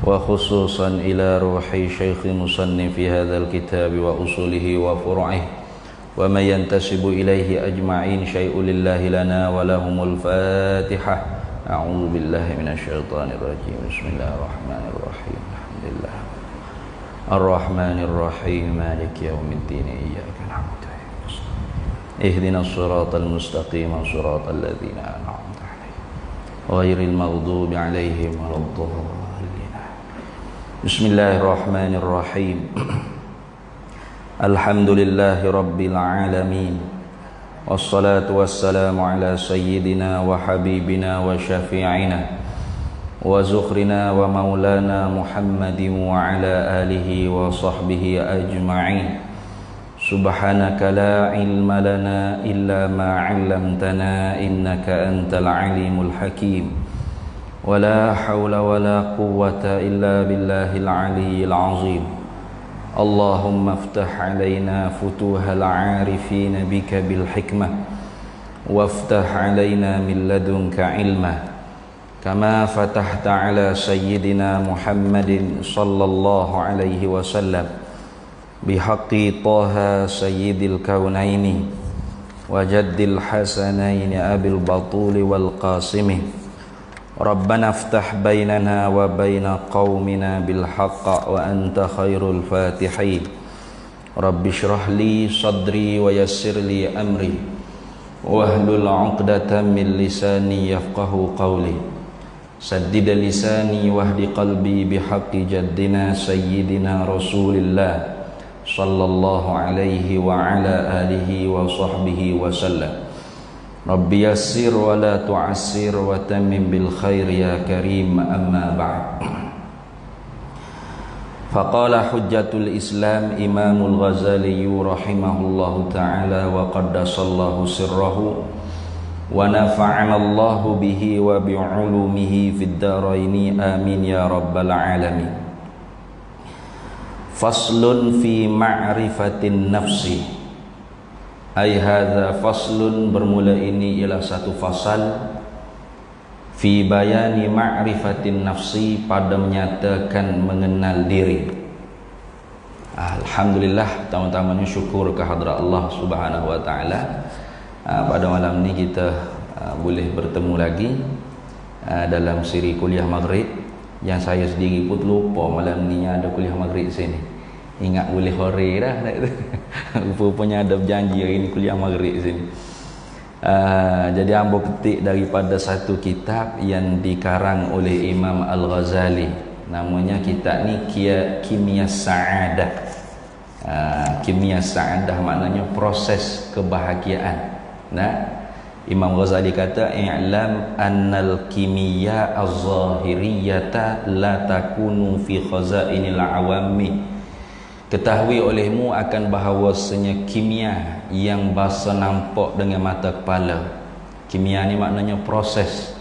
وخصوصا إلى روح شيخ مصنف هذا الكتاب وأصوله وفروعه ومن ينتسب إليه أجمعين. شيء لله لنا ولهم الفاتحة. أعوذ بالله من الشيطان الرجيم. بسم الله الرحمن الرحيم. الحمد لله الرحمن الرحيم مالك يوم الدين إياك نعبد اهدنا الصراط المستقيم صراط الذين أنعمت عليهم غير المغضوب عليهم ولا الضالين. بسم الله الرحمن الرحيم. الحمد لله رب العالمين والصلاة والسلام على سيدنا وحبيبنا وشفيعنا وزخرنا ومولانا محمد وعلى آله وصحبه أجمعين. سبحانك لا علم لنا إلا ما علمتنا إنك أنت العليم الحكيم. ولا حول ولا قوة إلا بالله العلي العظيم. اللهم افتح علينا فتوح العارفين بك بالحكمة وافتح علينا من لدنك علما كما فتحت على سيدنا محمد صلى الله عليه وسلم بحق طه سيد الكونين وجد الحسنين أبي البطول والقاسم. ربنا افتح بيننا وبين قومنا بالحق وأنت خير الفاتحين. رب اشرح لي صدري ويسر لي أمري واحلل عقدة من لساني يفقه قولي. سدد لساني واهد قلبي بحق جدنا سيدنا رسول الله صلى الله عليه وعلى آله وصحبه وسلم. رب يسر ولا تعسر وتمم بالخير يا كريم. أما بعد. فقال حجة الإسلام إمام الغزالي رحمه الله تعالى وقدس الله سره ونفعنا الله به وبعلومه في الدارين آمين يا رب العالمين. Faslun fi ma'rifatin nafsi. Ay hadza faslun, bermula ini ialah satu fasal fi bayani ma'rifatin nafsi, pada menyatakan mengenal diri. Alhamdulillah, pertama-tamanya syukur kehadrat Allah Subhanahu wa taala. Pada malam ni kita boleh bertemu lagi dalam siri kuliah Maghrib yang saya sendiri pun lupa malam ni ada kuliah Maghrib sini. Ingat boleh hore dah. Rupanya ada berjanji hari ni kuliah Maghrib sini. Jadi hamba petik daripada satu kitab yang dikarang oleh Imam Al-Ghazali. Namanya kitab ni Kimia Sa'adah. Kimia Sa'adah maknanya proses kebahagiaan. Imam Ghazali kata, i'lam annal kimia az-zahiriyata la takunu fi khazainil awami. Ketahui olehmu akan bahawasanya kimia yang bahasa nampak dengan mata kepala. Kimia ni maknanya proses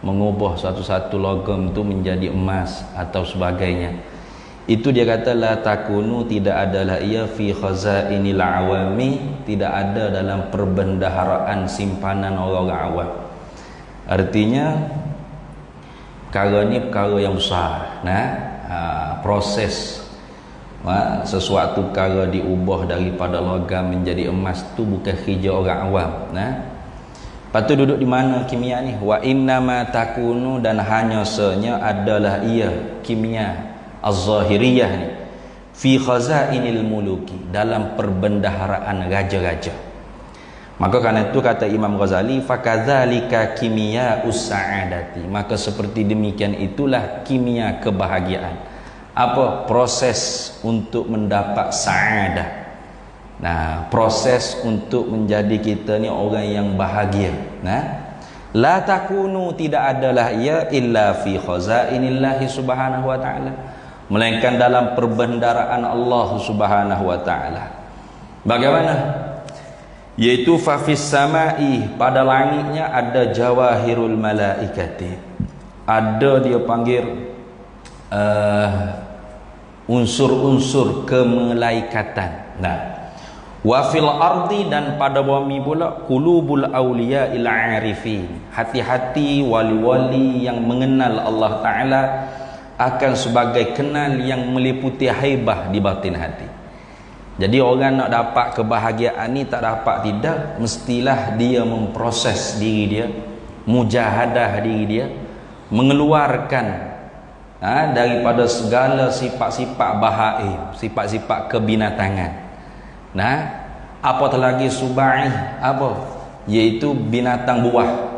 mengubah satu-satu logam tu menjadi emas atau sebagainya. Itu dia kata la takunu, tidak adalah ia fi khazainil awami, tidak ada dalam perbendaharaan simpanan orang-orang awam. Artinya perkara ni perkara yang besar. Proses sesuatu perkara diubah daripada logam menjadi emas tu bukan kerja orang awam. Lepas tu duduk di mana kimia ni? Wa innama takunu, dan hanya senya adalah ia kimia az-zahiriyah ni fi khazainil muluki, dalam perbendaharaan raja-raja. Maka kerana itu kata Imam Ghazali, fakadzalika kimia us-sa'adati, maka seperti demikian itulah kimia kebahagiaan. Apa? Proses untuk mendapat sa'adah. Proses untuk menjadi kita ni orang yang bahagia. La takunu, tidak adalah ia illa fi khazainillahi subhanahu wa ta'ala, melainkan dalam perbendaraan Allah Subhanahu wa taala. Bagaimana? Yaitu fa fis samai, pada langitnya ada jawahirul malaikati. Ada dia panggil unsur-unsur kemalaikatan. Wa fil ardi, dan pada bumi pula qulubul auliya il arifin, hati-hati wali-wali yang mengenal Allah Ta'ala akan sebagai kenal yang meliputi haibah di batin hati. Jadi orang nak dapat kebahagiaan ni tak dapat tidak, mestilah dia memproses diri dia, mujahadah diri dia, mengeluarkan daripada segala sifat-sifat bahaim, sifat-sifat kebinatangan. Nah, apatah lagi subai, apa? Iaitu binatang buah.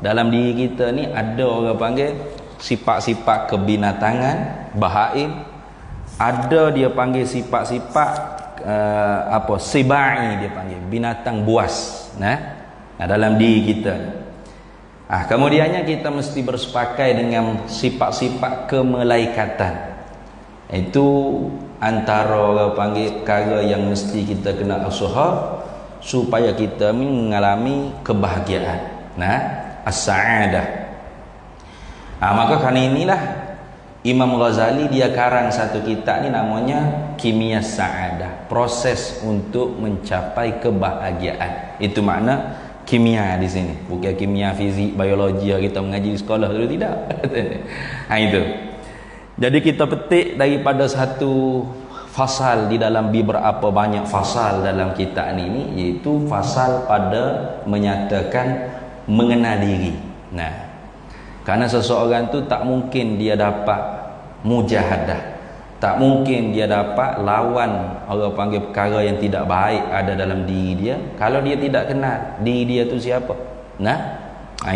Dalam diri kita ni ada orang panggil sifat-sifat kebinatangan, bahaim. Ada dia panggil sifat-sifat sibai, dia panggil binatang buas. Nah, dalam diri kita. Kemudiannya kita mesti bersepakai dengan sifat-sifat kemelaikatan. Itu antara orang panggil perkara yang mesti kita kena usaha supaya kita mengalami kebahagiaan. Nah, as-sa'adah. Maka kerana inilah Imam Ghazali dia karang satu kitab ni namanya Kimia Sa'adah, proses untuk mencapai kebahagiaan. Itu makna kimia di sini, bukan kimia, fizik, biologi yang kita mengaji di sekolah dulu, tidak. Itu. Jadi kita petik daripada satu fasal di dalam beberapa banyak fasal dalam kitab ini, iaitu fasal pada menyatakan mengenal diri. Nah, karena seseorang tu tak mungkin dia dapat mujahadah, tak mungkin dia dapat lawan orang panggil perkara yang tidak baik ada dalam diri dia kalau dia tidak kenal diri dia tu siapa. Nah,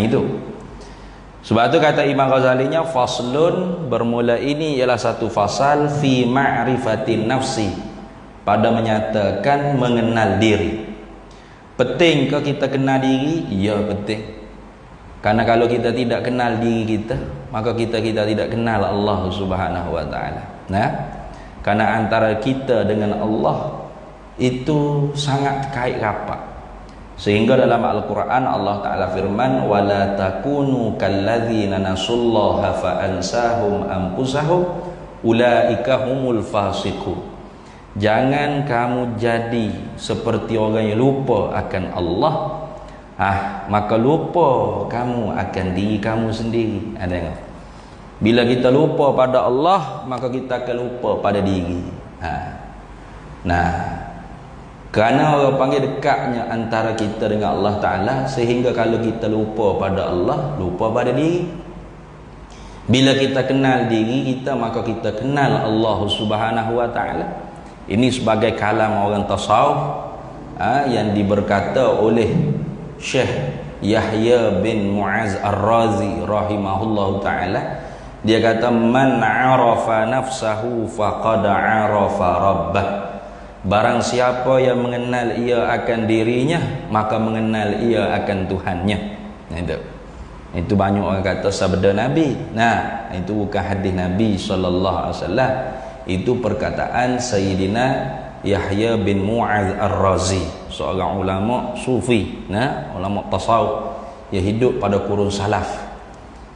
itu. Sebab tu kata Imam Ghazalinya, faslun, bermula ini ialah satu fasal fi ma'rifatin nafsi, pada menyatakan mengenal diri. Penting ke kita kenal diri? Ya, penting. Karena kalau kita tidak kenal diri kita, maka kita tidak kenal Allah Subhanahu wa taala. Nah, karena antara kita dengan Allah itu sangat kait rapat. Sehingga dalam Al-Quran Allah Ta'ala firman, wala takunu kalladzina nasullaha fa ansahum anfusahum ulaika humul fasiqun. Jangan kamu jadi seperti orang yang lupa akan Allah, maka lupa kamu akan diri kamu sendiri. Tengok, bila kita lupa pada Allah, maka kita akan lupa pada diri. Nah, kerana orang panggil dekatnya antara kita dengan Allah Ta'ala, sehingga kalau kita lupa pada Allah, lupa pada diri. Bila kita kenal diri kita, maka kita kenal Allah Subhanahu wa Ta'ala. Ini sebagai kalam orang tasawuf yang diberkata oleh Syekh Yahya bin Mu'az Ar-Razi rahimahullahu ta'ala. Dia kata, man arafa nafsahu faqad arafa rabbah. Barang siapa yang mengenal ia akan dirinya, maka mengenal ia akan Tuhannya. Itu banyak orang kata sabda Nabi. Nah, itu bukan hadis Nabi SAW. Itu perkataan Sayyidina Yahya bin Mu'az Ar-Razi, seorang ulama sufi, ulama tasawuf yang hidup pada kurun salaf.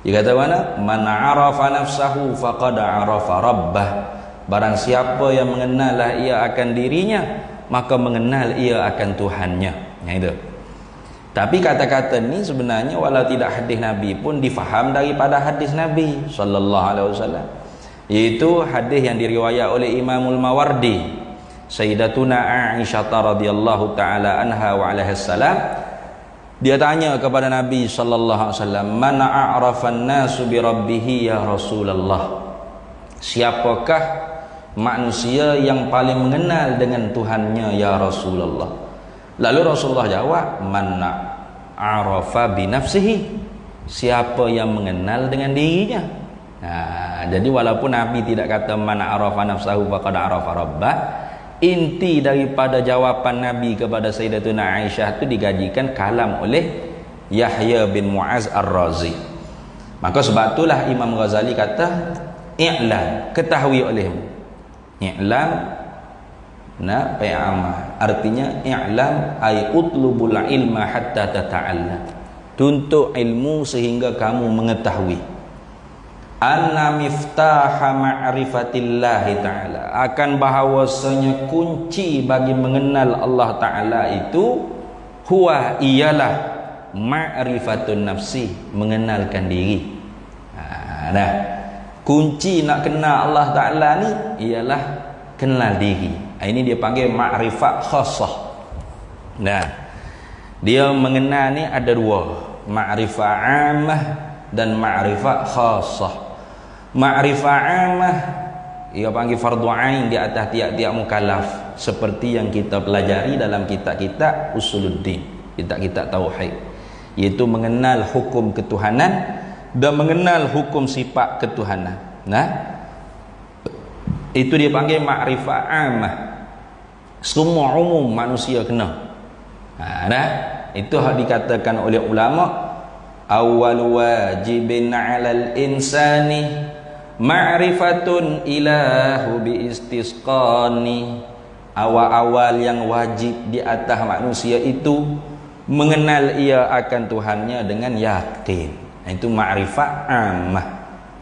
Dia kata mana? Man arafa nafsahu faqad arafa rabbah. Barang siapa yang mengenal ia akan dirinya, maka mengenal ia akan Tuhannya. Itu. Tapi kata-kata ni sebenarnya walau tidak hadis Nabi pun difaham daripada hadis Nabi sallallahu alaihi wasallam. Iaitu hadis yang diriwayat oleh Imamul Mawardi, Sayyidatuna Aisyah radhiyallahu taala anha wa alaihi salam. Dia tanya kepada Nabi sallallahu alaihi wasallam, "Man a'rafan nasu bi rabbih ya Rasulullah?" Siapakah manusia yang paling mengenal dengan Tuhannya ya Rasulullah? Lalu Rasulullah jawab, "Man a'rafa bi nafsihi." Siapa yang mengenal dengan dirinya. Jadi walaupun Nabi tidak kata man a'rafa nafsahu faqad a'rafa rabbah, inti daripada jawapan Nabi kepada Sayyidatuna Aisyah itu digajikan kalam oleh Yahya bin Mu'az Ar-Razi. Maka sebab itulah Imam Ghazali kata, i'lam, ketahui olehmu. I'lam artinya i'lam ay utlubul ilma hatta tata'allam. Tuntut ilmu sehingga kamu mengetahui. Anna miftaha ma'rifatillahi ta'ala, akan bahawasanya kunci bagi mengenal Allah Ta'ala itu ialah ma'rifatun nafsi, mengenalkan diri. Kunci nak kenal Allah Ta'ala ni ialah kenal diri. Ini dia panggil ma'rifat khassah. Nah, dia mengenal ni ada dua, ma'rifat ammah dan ma'rifat khassah. Ma'rifat ammah ia panggil fardu ain di atas tiap-tiap mukallaf, seperti yang kita pelajari dalam kitab-kitab usuluddin, kitab-kitab tauhid, iaitu mengenal hukum ketuhanan dan mengenal hukum sifat ketuhanan. Nah, itu dia panggil ma'rifat ammah. Semua umum manusia kena. Nah, itu hak dikatakan oleh ulama, awwal wajibin 'alal insani ma'rifatun ilahu bi istisqani. Awal-awal yang wajib di atas manusia itu mengenal ia akan Tuhannya dengan yakin. Itu ma'rifat ammah.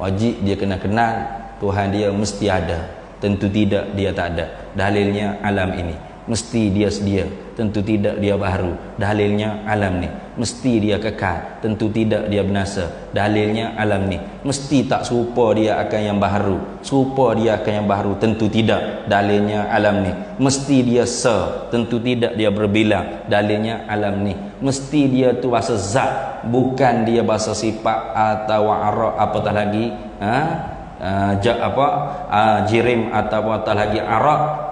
Wajib dia kena kenal Tuhan dia mesti ada, tentu tidak dia tak ada, dalilnya alam ini. Mesti dia sedia, tentu tidak dia baharu, dalilnya alam ni. Mesti dia kekal, tentu tidak dia binasa, dalilnya alam ni. Mesti tak serupa dia akan yang baharu, serupa dia akan yang baharu, tentu tidak, dalilnya alam ni. Mesti dia tentu tidak dia berbilang, dalilnya alam ni. Mesti dia tu bahasa zat, bukan dia bahasa sifat atau arah apatah lagi jirim atau apatah lagi arah.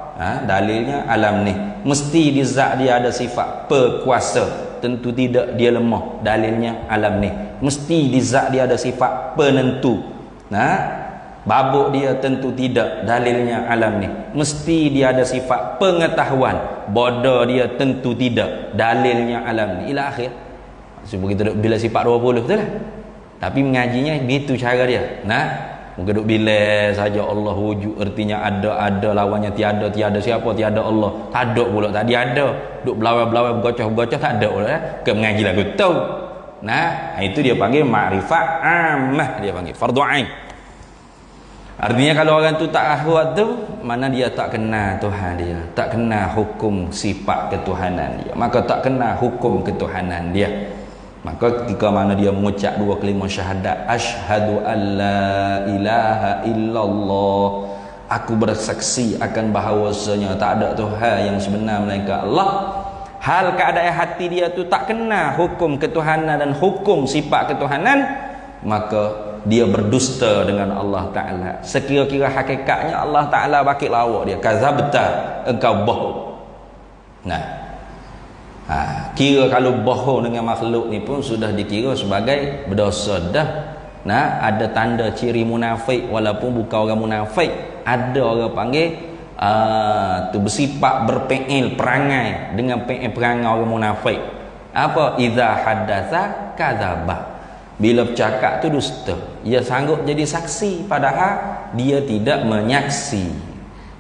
Dalilnya alam ni. Mesti di zat dia ada sifat perkuasa, tentu tidak dia lemah, dalilnya alam ni. Mesti di zat dia ada sifat penentu, babuk dia tentu tidak, dalilnya alam ni. Mesti dia ada sifat pengetahuan, bodoh dia tentu tidak, dalilnya alam ni. Ila akhir. Sebab kita bila sifat 20 betul lah. Tapi mengajinya begitu cara dia. Mungkin duk bila saja Allah wujud, artinya ada lawannya tiada siapa, tiada Allah. Tak ada pula, tadi ada. Duk belawai bergocoh tak ada pula. Ke mengaji lagu tahu. Itu dia panggil ma'rifat ammah, dia panggil fardu ain. Artinya kalau orang tu tak ahwat tu, mana dia tak kenal Tuhan dia, tak kenal hukum sifat ketuhanan dia, maka tak kenal hukum ketuhanan dia. Maka ketika mana dia mengucap dua kalimah syahadat, asyhadu an la ilaha illallah, aku bersaksi akan bahawasanya tak ada Tuhan yang sebenar melainkan Allah. Hal keadaan hati dia tu tak kenal hukum ketuhanan dan hukum sifat ketuhanan, maka dia berdusta dengan Allah Ta'ala. Sekira-kira hakikatnya Allah Ta'ala bakit lawak dia, kazabta, engkau bohong. Kira kalau bohong dengan makhluk ni pun sudah dikira sebagai berdosa dah. Ada tanda ciri munafik, walaupun bukan orang munafik. Ada orang panggil tu bersifat berfi'il perangai dengan fi'il perangai orang munafik. Apa? Idza haddatsa kadzaba. Bila bercakap tu dusta. Ia sanggup jadi saksi padahal dia tidak menyaksi.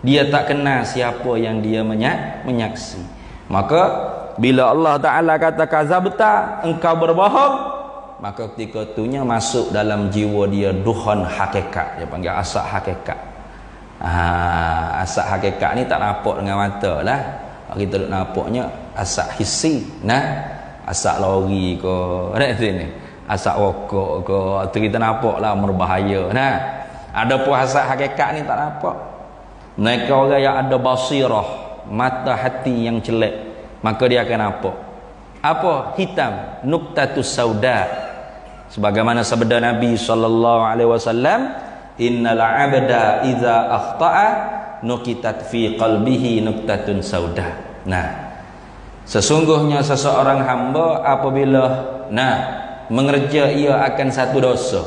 Dia tak kenal siapa yang dia menyaksi. Maka bila Allah Ta'ala kata kazabta, engkau berbohong, maka ketika itunya masuk dalam jiwa dia duhan hakikat. Dia panggil asak hakikat. Asak hakikat ni tak nampak dengan mata lah. Kita duk nampaknya asak hissi. Asak lori ke, asak rokok ke, itu kita nampak lah berbahaya. Ada pun asak hakikat ni tak nampak. Mereka orang yang ada basirah, mata hati yang jelek, maka dia akan apa? Hitam, nuktatus sauda. Sebagaimana sabda Nabi SAW, innal abda idza akhta'a nukitat fi qalbihi nuktatun sauda. Sesungguhnya seseorang hamba apabila mengerja ia akan satu dosa.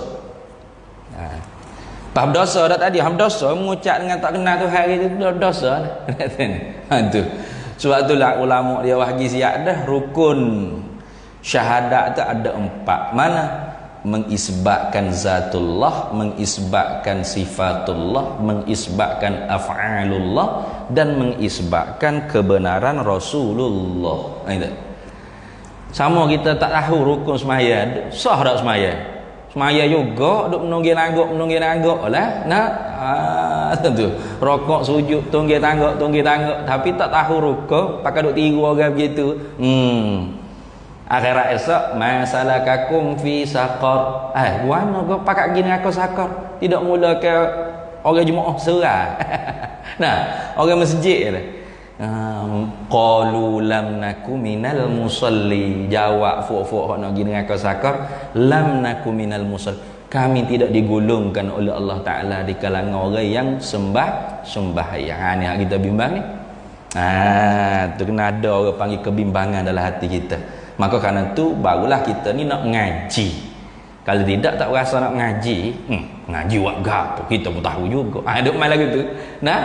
Tahap dosa dah tadi, dosa mengucap dengan tak kenal Tuhan itu dosa. Itu. Sebab itulah ulama dia bagi siap dah rukun syahadat tu ada 4. Mana? Mengisbatkan zatullah, mengisbatkan sifatullah, mengisbatkan af'alullah, dan mengisbatkan kebenaran Rasulullah. Itu. Sama kita tak tahu rukun semaya, sah tak semaya? Semaya juga duk menunggu nangguk lah. Tentu rokok sujud tunggil tangguk tapi tak tahu rukun, pakai duk tiru orang begitu. Akhirat esok, masalakakum fi saqar. Buana kau pakai gini aku saqar. Tidak mula ke orang Jumaat serah. Nah, orang masjid lah. Qalu lam naku minal musalli. Jawab fuak-fuak nak gini aku saqar, lam naku minal musalli. Kami tidak digolongkan oleh Allah Ta'ala di kalangan orang yang sembahyang. Ni kita bimbang ni. Tu kena ada orang panggil kebimbangan dalam hati kita. Maka kerana tu barulah kita ni nak ngaji. Kalau tidak tak rasa nak ngaji, ngaji buat gapo? Kita pun tahu juga. Duk main lagu tu. Nah,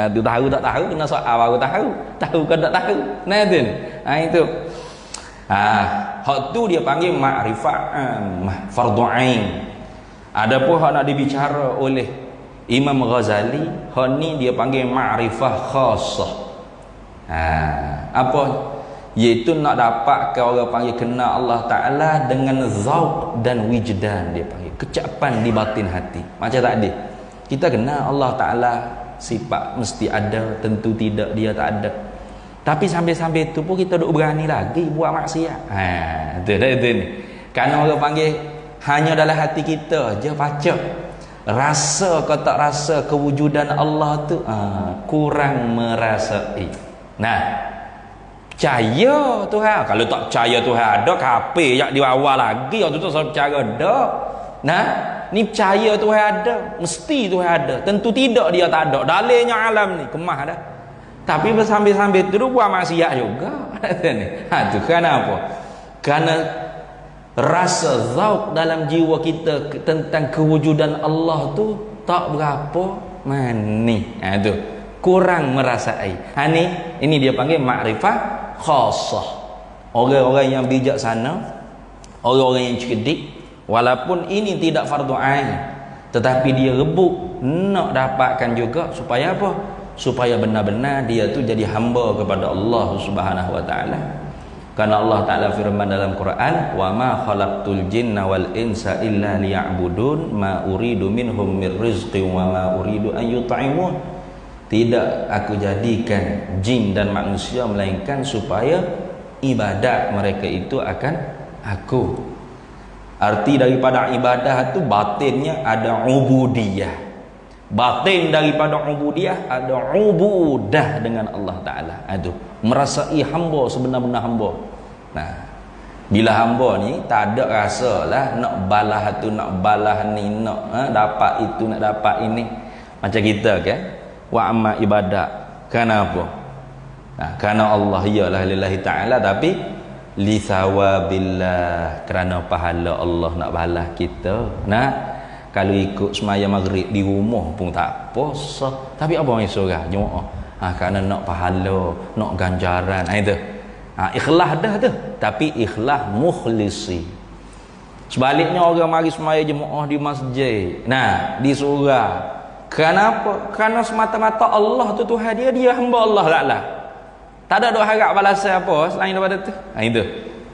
tu tahu tak tahu, kena soal baru tahu. Tahu ke tak tahu. Nah tu ni. Itu. Hak tu dia panggil ma'rifah fardhu ain. Adapun hak nak dibicara oleh Imam Ghazali, hak ni dia panggil ma'rifah khassah. Apa? Iaitu nak dapat ke orang panggil kenal Allah Ta'ala dengan zauq dan wijdan, dia panggil kecapan di batin hati. Macam tadi kita kenal Allah Ta'ala sifat mesti ada, tentu tidak dia tak ada, tapi sampai-sampai itu pun kita duk berani lagi buat maksiat. Itu ni. Kerana orang panggil hanya dalam hati kita je pacak rasa ke tak rasa kewujudan Allah tu, kurang merasai. Nah, percaya Tuhan. Kalau tak percaya Tuhan ada, kafir jak di awal lagi. Waktu tu saya percaya ada. Nah, ni percaya Tuhan ada, mesti Tuhan ada. Tentu tidak dia tak ada. Dalilnya alam ni kemah dah. Tapi bersambil-sambil tu buat maksiat juga. Tu kenapa? Kerana rasa zauq dalam jiwa kita tentang kewujudan Allah tu tak berapa mani. Tu kurang merasai. Ini dia panggil makrifah khassah. Orang-orang yang bijaksana, orang-orang yang cerdik, walaupun ini tidak fardu ain, tetapi dia rebut nak dapatkan juga supaya apa? Supaya benar-benar dia tu jadi hamba kepada Allah Subhanahu wa taala. Karena Allah Taala firman dalam Quran, "Wa ma khalaqtul jinna wal insa illa liya'budun ma uridu minhum mir rizqin wa ma uridu an yut'imun." Tidak aku jadikan jin dan manusia melainkan supaya ibadat mereka itu akan aku. Arti daripada ibadah itu batinnya ada ubudiyah. Batin daripada ubudiyah ada ubudah dengan Allah Ta'ala. Itu merasai hamba sebenar-benar hamba. Nah, bila hamba ni tak ada rasa lah nak balah tu, nak balah ni, nak dapat itu, nak dapat ini. Macam kita kan, wa amma ibadah. Kenapa? Kerana Allah ialah lillahi ta'ala, tapi li thawabillah, kerana pahala Allah nak balas kita. Kalau ikut semaya maghrib di rumah pun tak apa sah. Tapi apa yang surah jemaah? Kerana nak pahala, nak ganjaran. Itu. Ikhlas dah tu. Tapi ikhlas mukhlisi. Sebaliknya orang mari semaya jemaah di masjid. Di surah. Kenapa? Kerana semata-mata Allah tu Tuhan dia hamba Allah lah. Tak ada doa harap balasan apa selain daripada tu. Itu.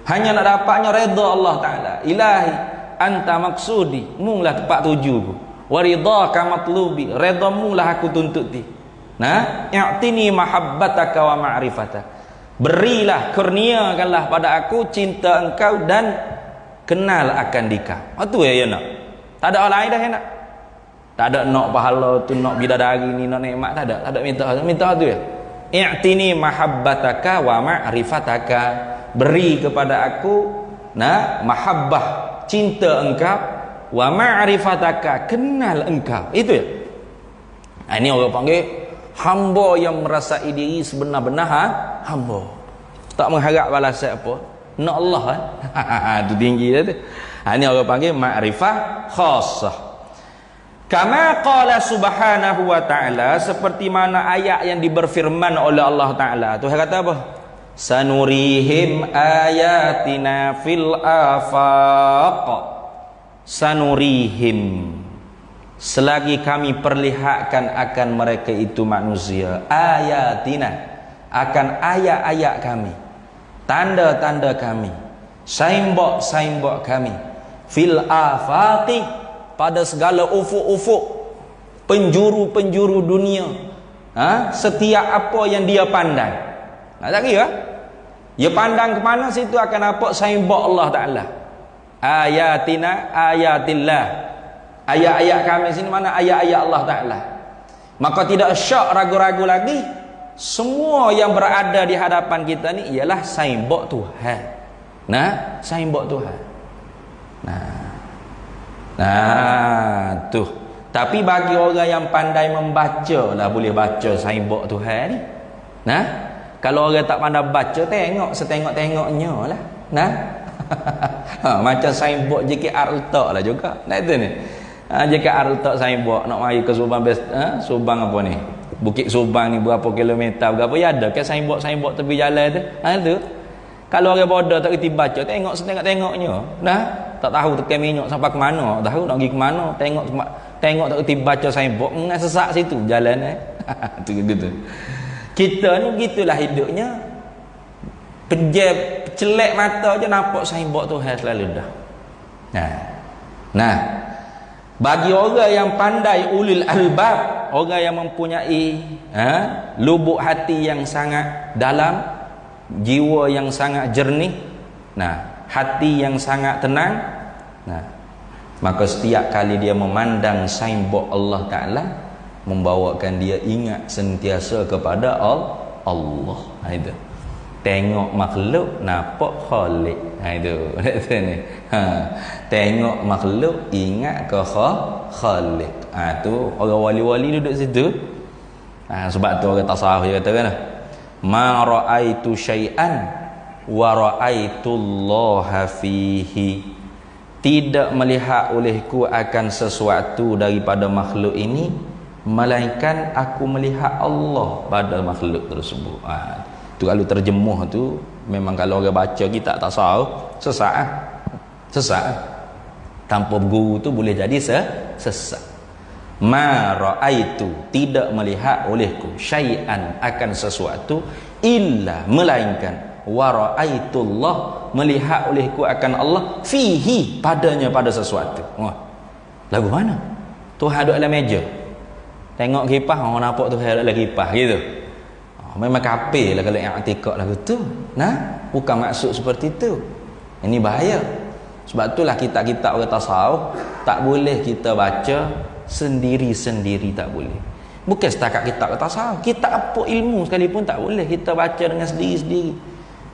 Hanya nak dapatnya redha Allah Ta'ala. Ilahi anta maksudi, munglah tempat tujuku. Wa ridhaka matlubi, redhamu lah aku tuntut ti. I'tini mahabbataka wa ma'rifataka. Berilah, kurniakanlah pada aku cinta engkau dan kenal akan dikau. Itu ya nak. Tak ada orang lain dah nak. Tak ada nak pahala tu, nak bidadari ni, nak nikmat, tak ada. Tak ada minta tu ya. I'tini mahabbataka wa ma'rifataka. Beri kepada aku mahabbah, cinta engkau, wa ma'rifataka, kenal engkau. Itu ya. Ini orang panggil hamba yang merasai diri sebenar-benar hamba. Tak mengharap balasan apa. Nak Allah tu tinggi dah tu. Ini orang panggil ma'rifah khassah. Kama qala subhanahu wa ta'ala, seperti mana ayat yang diberfirman oleh Allah Ta'ala. Tuhan kata apa? Sanurihim ayatina fil afaq. Sanurihim, selagi kami perlihatkan akan mereka itu manusia, ayatina, akan ayat-ayat kami, tanda-tanda kami, simbol-simbol kami, fil afaqi, pada segala ufuk-ufuk, penjuru-penjuru dunia. Setiap apa yang dia pandang. Tak kira Dia pandang ke mana situ akan nampak signboard Allah Taala. Ayatina ayatillah. Ayat-ayat kami sini mana ayat-ayat Allah Taala. Maka tidak syak ragu-ragu lagi, semua yang berada di hadapan kita ni ialah signboard Tuhan. Nah, signboard Tuhan. Nah, tuh. Tapi bagi orang yang pandai membaca lah boleh baca signboard Tuhan ni. Nah, kalau orang tak pandai baca, tengok setengok-tengoknya lah. Nah. Macam signboard JKR letak lah juga. Nah itu ni. JKR letak signboard nak mari ke Subang Subang apa ni? Bukit Subang ni berapa kilometer berapa ya ada ke signboard tepi jalan tu. Tu. Kalau orang bodoh tak kerti baca, tengok setengok-tengoknya. Nah, tak tahu tekan minyak sampai ke mana, tahu nak pergi ke mana, tengok tak kerti baca signboard, sesak situ jalan tu gitu. Kita ni begitulah hidupnya. Celek mata je nampak signboard Tuhan selalu dah. Nah, bagi orang yang pandai ulil albab, orang yang mempunyai lubuk hati yang sangat dalam, jiwa yang sangat jernih, hati yang sangat tenang, maka setiap kali dia memandang signboard Allah Ta'ala, membawakan dia ingat sentiasa kepada Allah. Itu tengok makhluk nampak Khalik. Itu ni. Tengok makhluk ingat ke Khalik. Tu orang wali-wali duduk situ. Sebab tu orang tasawuf dia kata kan, ma raaitu syai'an wa raaitullaha fihi. Tidak melihat olehku akan sesuatu daripada makhluk ini, melainkan aku melihat Allah pada makhluk tersebut. Tu kalau terjemuh tu memang kalau orang baca kitab tasawuf sesat. Tanpa guru tu boleh jadi sesat. Ma raaitu, tidak melihat olehku syai'an akan sesuatu, illa melainkan wa raaitullah, melihat olehku akan Allah fihi, padanya pada sesuatu. Lagu mana? Tuhan duduk dalam meja. Tengok kipas, orang nampak Tuhan duduk dalam kipas gitu. Memang kafir lah kalau i'tikad lagu tu. Bukan maksud seperti tu. Ini bahaya. Sebab itulah kitab-kitab orang tasawuf tak boleh kita baca sendiri-sendiri, tak boleh. Bukan setakat kitab tasawuf, kitab apa ilmu sekalipun tak boleh kita baca dengan sendiri-sendiri.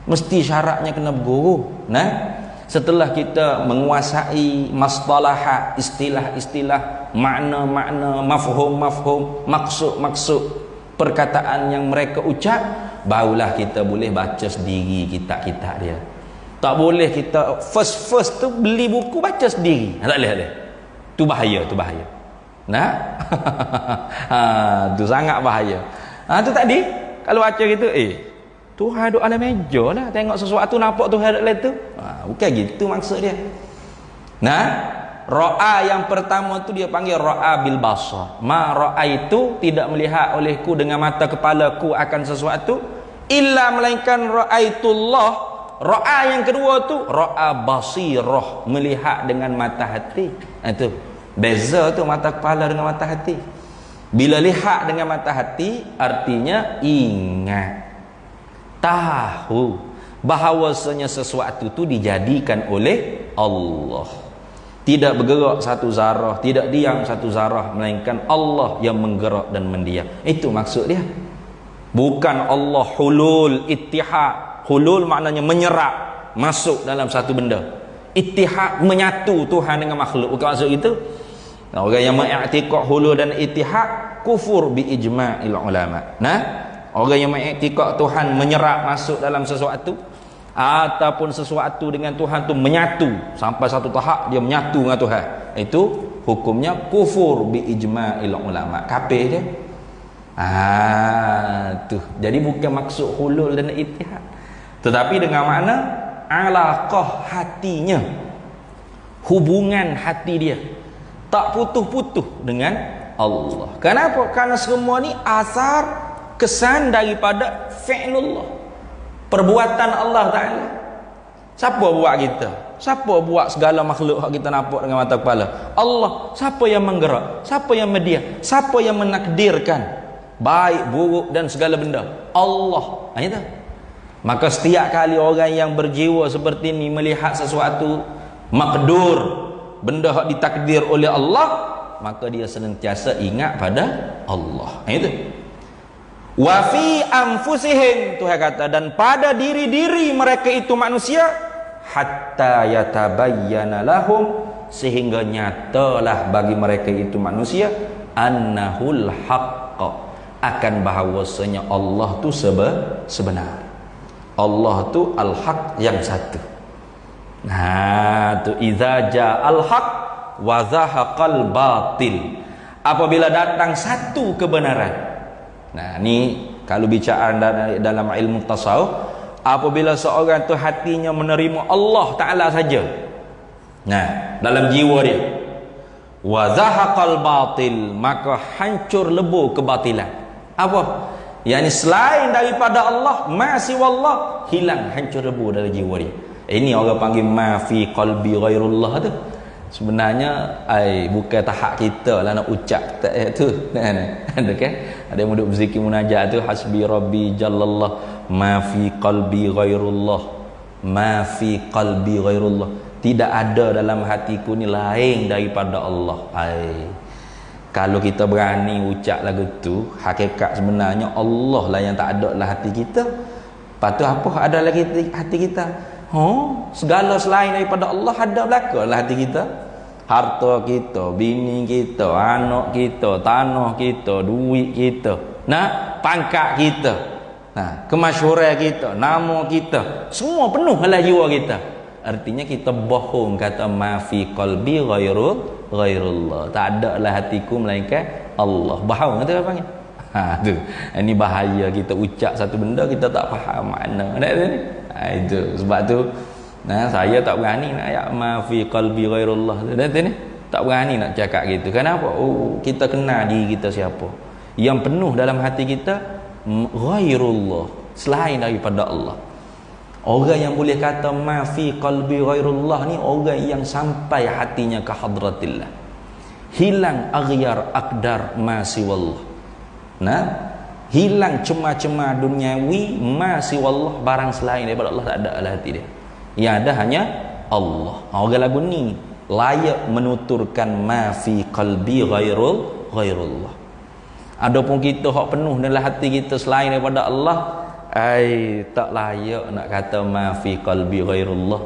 Mesti syaratnya kena berguru. Setelah kita menguasai mustalahat, istilah-istilah, makna-makna, mafhum-mafhum, maksud-maksud perkataan yang mereka ucap, barulah kita boleh baca sendiri kitab-kitab dia. Tak boleh kita first tu beli buku baca sendiri. Tak boleh. Tu bahaya. Tu sangat bahaya. Tu tadi kalau baca gitu, Tuhan duduk alam meja lah, tengok sesuatu nampak Tuhan duduk tu. Bukan gitu maksud dia. Ra'a yang pertama tu dia panggil ra'a bil basar. Ma ra'aitu, tidak melihat olehku dengan mata kepalaku akan sesuatu, illa melainkan ra'aitullah. Ra'a yang kedua tu ra'a basirah, melihat dengan mata hati. Itu beza tu mata kepala dengan mata hati. Bila lihat dengan mata hati artinya ingat, tahu bahawasanya sesuatu tu dijadikan oleh Allah. Tidak bergerak satu zarah, tidak diam satu zarah, melainkan Allah yang menggerak dan mendiam. Itu maksud dia. Bukan Allah hulul, ittihad. Hulul maknanya menyerap, masuk dalam satu benda. Ittihad, menyatu Tuhan dengan makhluk. Bukan maksud itu. Orang yang mengiktikad hulul dan ittihad, kufur bi ijma'il ulama. Orang yang mengiktikad Tuhan menyerap masuk dalam sesuatu, ataupun sesuatu dengan Tuhan tu menyatu sampai satu tahap dia menyatu dengan Tuhan, itu hukumnya kufur bi ijma'il ulama, kafir dia. Tu jadi bukan maksud hulul dan ittihad, tetapi dengan makna alaqah hatinya, hubungan hati dia tak putus-putus dengan Allah. Kenapa? Karena semua ni asar kesan daripada fi'lullah, perbuatan Allah Ta'ala. Siapa buat kita? Siapa buat segala makhluk yang kita nampak dengan mata kepala? Allah. Siapa yang menggerak? Siapa yang media? Siapa yang menakdirkan baik, buruk dan segala benda? Allah. Itu. Maka setiap kali orang yang berjiwa seperti ini melihat sesuatu makdur, benda yang ditakdir oleh Allah, maka dia senantiasa ingat pada Allah. Itu. Wa fi anfusihim, Tuhan kata, dan pada diri-diri mereka itu manusia, hatta yatabayyana lahum, sehingga nyatalah bagi mereka itu manusia, annahul haqq, akan bahawasanya Allah tu sebenar. Allah tu al-haq yang satu. Nah, tu idza ja'al haq wa zahaqal batil. Apabila datang satu kebenaran. Nah, ni kalau bicara dalam ilmu tasawuf, apabila seorang tu hatinya menerima Allah Ta'ala saja, nah, dalam jiwa dia, wa zahaqal batil, maka hancur lebur kebatilan. Apa? Yani selain daripada Allah, ma siwallah, hilang, hancur lebur dari jiwa dia. Ini orang panggil ma fi qalbi ghairullah tu. Sebenarnya bukan tahap kita lah nak ucap tak tu. Ada kan? Ada yang duduk berzikir munajat tu, hasbi rabbi jallallah ma fi qalbi ghairullah, ma fi qalbi ghairullah. Tidak ada dalam hatiku ni lain daripada Allah. Kalau kita berani ucap lagu tu, hakikat sebenarnya Allah lah yang tak ada dalam hati kita. Lepas tu apa ada lagi hati kita? Segala selain daripada Allah ada belaka dalam hati kita. Harta kita, bini kita, anak kita, tanah kita, duit kita, nah, pangkat kita, nah, kemasyhuran kita, nama kita, semua penuh dalam jiwa kita. Artinya kita bohong, kata ma fi qalbi ghairullah, tak ada dalam hatiku melainkan Allah. Bohong kata apa panggil? Tu. Ini bahaya kita ucap satu benda kita tak faham makna. Itu sebab tu, nah, saya tak berani nak ayat ma fi qalbi ghairullah. Ni tak berani nak cakap gitu. Kenapa? Kita kenal diri kita siapa. Yang penuh dalam hati kita ghairullah, selain daripada Allah. Orang yang boleh kata ma fi qalbi ghairullah ni orang yang sampai hatinya ke hadratillah. Hilang aghyar aqdar ma siwallah. Nah, hilang cema-cema duniawi ma siwallah, barang selain daripada Allah tak ada dalam hati dia. Yang ada hanya Allah. Orang lagu ni layak menuturkan ma fi qalbi ghairullah. Adapun kita hak penuh dalam hati kita selain daripada Allah, tak layak nak kata ma fi qalbi ghairullah.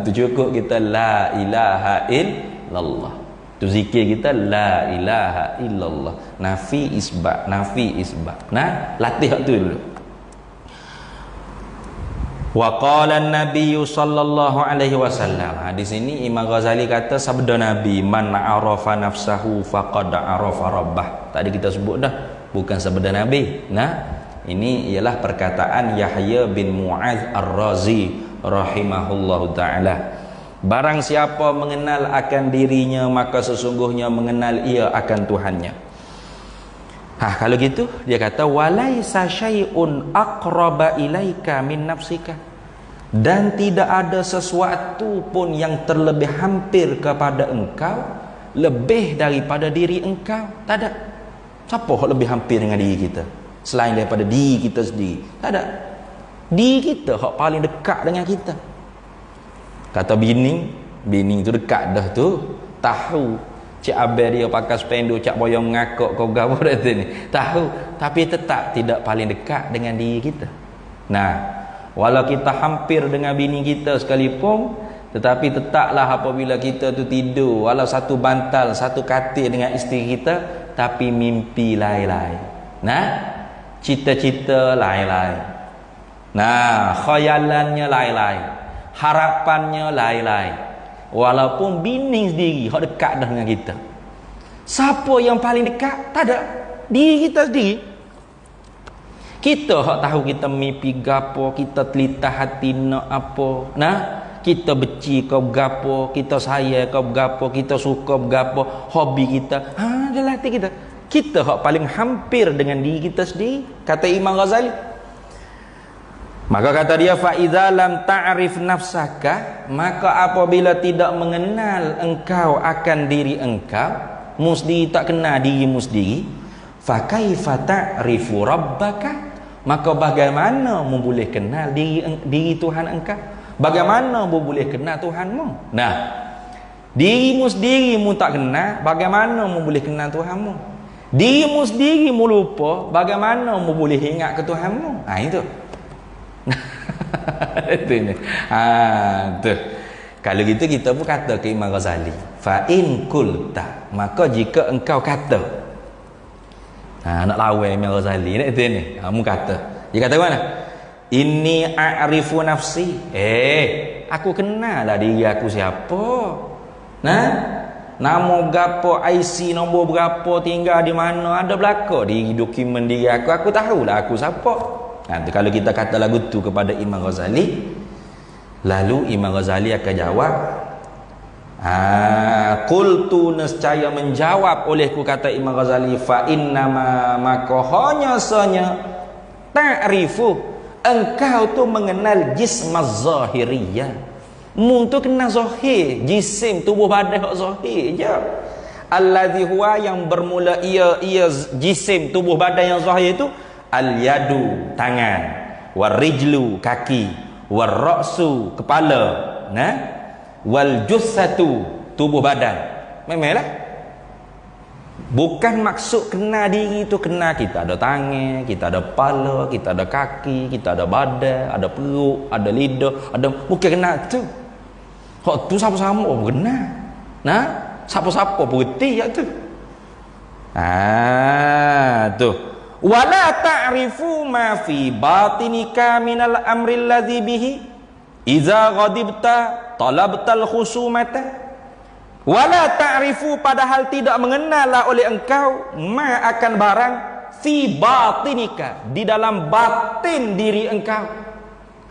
Tu cukup kita la ilaha illallah. Tu zikir kita la ilaha illallah. Nafi isbat. Nah, latih tu dulu. Wa qala an-nabiy sallallahu alaihi wasallam. Di sini Imam Ghazali kata sabda Nabi, man arafa nafsahu faqad arafa rabbah. Tadi kita sebut dah, bukan sabda Nabi. Nah, ini ialah perkataan Yahya bin Mu'adz Ar-Razi rahimahullahu taala. Barang siapa mengenal akan dirinya, maka sesungguhnya mengenal ia akan Tuhannya. Kalau gitu dia kata walaisa syai'un aqraba ilaika min nafsika, dan tidak ada sesuatu pun yang terlebih hampir kepada engkau lebih daripada diri engkau. Tak ada. Siapa yang lebih hampir dengan diri kita selain daripada diri kita sendiri? Tak ada. Diri kita yang paling dekat dengan kita. Kata bini tu dekat dah tu, tahu cik abang dia pakai spendo, cak boyong ngakak kau gapo dah tu ni, tahu, tapi tetap tidak paling dekat dengan diri kita. Nah, walau kita hampir dengan bini kita sekalipun, tetapi tetaplah apabila kita tu tidur, walau satu bantal, satu katil dengan isteri kita, tapi mimpi lain-lain. Nah, cita-cita lain-lain. Nah, khayalannya lain-lain, harapannya lain-lain. Walaupun bini sendiri hak dekat dah dengan kita. Siapa yang paling dekat? Tak ada. Diri kita sendiri. Kita hak tahu kita mimpi gapo, kita telitah hati nak apa. Nah, kita benci kau gapo, kita sayang kau gapo, kita suka gapo, hobi kita. Dalam hati kita. Kita hak paling hampir dengan diri kita sendiri. Kata Imam Ghazali. Maka kata dia, fa idza lam ta'rif nafsaka, maka apabila tidak mengenal engkau akan diri engkau, musdi tak kenal dirimu sendiri, fa kaifa ta'rifu rabbaka, maka bagaimana mu boleh kenal diri Tuhan engkau? Bagaimana mu boleh kenal Tuhanmu? Nah, dirimu sendiri mu tak kenal, bagaimana mu boleh kenal Tuhanmu? Dirimu sendiri mu lupa, bagaimana mu boleh ingat ke Tuhanmu? Itu. Itu ni. Tu. Kalau gitu kita pun kata ke Imam Ghazali, fa in qulta, maka jika engkau kata. Nak lawan Imam Ghazali ni itu ni. Mu kata. Dia kata mana? Inni a'rifu nafsi. Aku kenal lah diri aku siapa. Nah, nama gapo, IC nombor berapa, tinggal di mana, ada belaka di dokumen diri aku tahulah aku siapa. Kalau kita kata lagu tu kepada Imam Ghazali, lalu Imam Ghazali akan jawab, qultu, nescaya menjawab olehku, kata Imam Ghazali, fa innama, maka hanya sanya ta'rifu, engkau tu mengenal jismaz zahiriyah. Mu tu kenal zahir, jisim tubuh badan hak zahir je. Allazi huwa, yang bermula ia jisim tubuh badan yang zahir itu, al yadu tangan, war rijlu kaki, war ra'su kepala, nah, wal jussatu tubuh badan. Memanglah bukan maksud kenal diri itu kenal kita ada tangan, kita ada kepala, kita ada kaki, kita ada badan, ada perut, ada lidah, ada, bukan kenal tu. Hak tu siapa-siapa pun kenal. Nah, siapa-siapa pun reti hak tu. Tu. Wala ta'rifu ma fi batinika minal amri alladhi bihi iza ghadibta talabtal khusumata. Wala ta'rifu, padahal tidak mengenal oleh engkau ma akan barang fi batinika, di dalam batin diri engkau.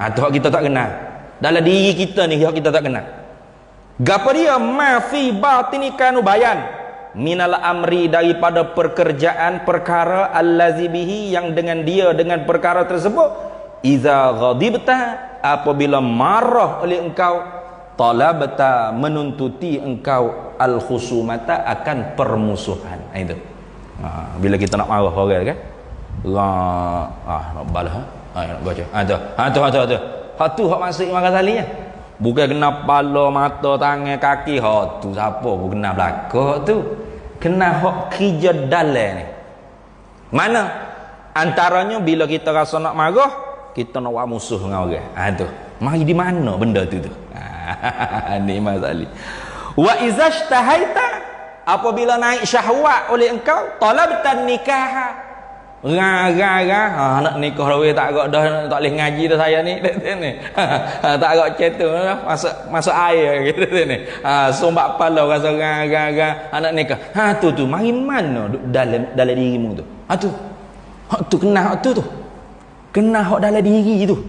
Tu hak kita tak kenal. Dalam diri kita ni hak kita tak kenal. Gapo dia ma fi batinika nu bayan minal amri, daripada pekerjaan perkara, allazi bihi, yang dengan dia, dengan perkara tersebut, iza ghadibta, apabila marah oleh engkau, talabta, menuntuti engkau, al khusumata, akan permusuhan. Itu bila kita nak marah orang kan, nak balas nak baca tu hak maksud Imam Ghazali ya. Bukan kena kepala, mata, tangan, kaki. Hak tu siapa pun kena belakang tu. Kena hak kerja dalam ni. Mana? Antaranya bila kita rasa nak marah, kita nak buat musuh dengan orang. Tu. Mari di mana benda tu? Ni Imam Ghazali. Wa izashtahaita, apabila naik syahwat oleh engkau, talabtan nikaha. Nak nikah dah tak agak dah, tak boleh ngaji dah saya ni. Tak agak cetu masuk air gitu ni. Sombak kepala rasa anak nikah. Tu mari mana dalam dirimu tu. Tu kena hak tu. Kena hak dalam diri tu.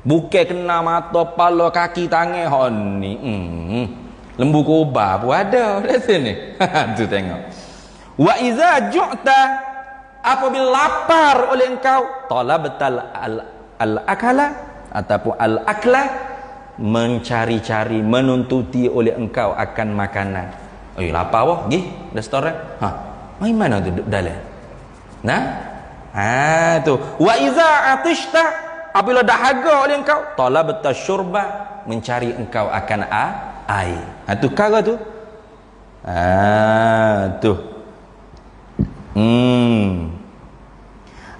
Bukan kena mata, kepala, kaki, tangan hak ni. Lembu kubah pun ada kat sini. Tu tengok. Wa iza ju'ta, apabila lapar oleh engkau, talabtal al-akala, ataupun al-akla, mencari-cari, menuntuti oleh engkau akan makanan. Lapar wah, pergi restoran. Mari mana tu dalam? Nah? Tu. Wa iza atishta, apabila dahaga oleh engkau, talabtal syurba, mencari engkau akan air. Tu kara tu. Tu.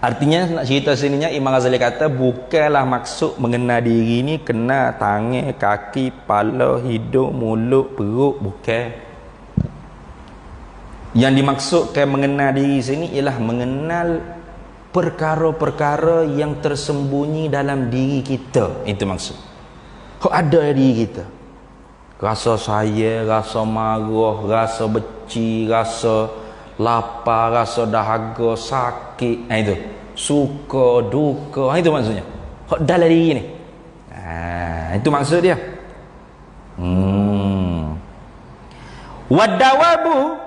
Artinya nak cerita sininya, Imam Ghazali kata bukanlah maksud mengenal diri ni kena tangan, kaki, kepala, hidung, mulut, perut, bukan. Yang dimaksudkan mengenal diri sini ialah mengenal perkara-perkara yang tersembunyi dalam diri kita. Itu maksud. Kok ada diri kita? Rasa sayang, rasa marah, rasa benci, rasa lapar, rasa dahaga, sakit, itu suka, duka, itu maksudnya. Hak dalam diri ni. Itu maksud dia. Wadawabu,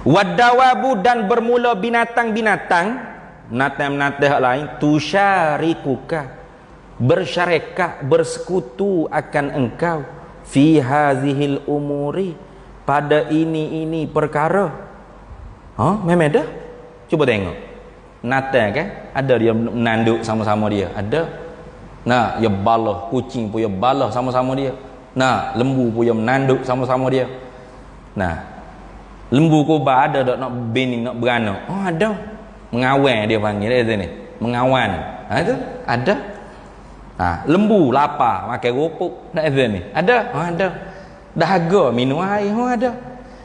wadawabu, dan bermula binatang-binatang, binatang hak lain, tusyarikuka, bersyarikat, bersekutu akan engkau fi hazihil umuri, pada ini perkara. Memang dah. Cuba tengok. Natal kan ada dia menanduk sama-sama dia, ada. Nah, dia balah kucing pun dia balah sama-sama dia. Nah, lembu pun dia menanduk sama-sama dia. Nah, lembu kobar ada tak nak bening, nak beranak? Ada. Mengawan dia panggil dia sini. Mengawan. Itu ada. Lembu lapar makan rupuk nak ni. Ada. Ada. Dahaga minum air ada.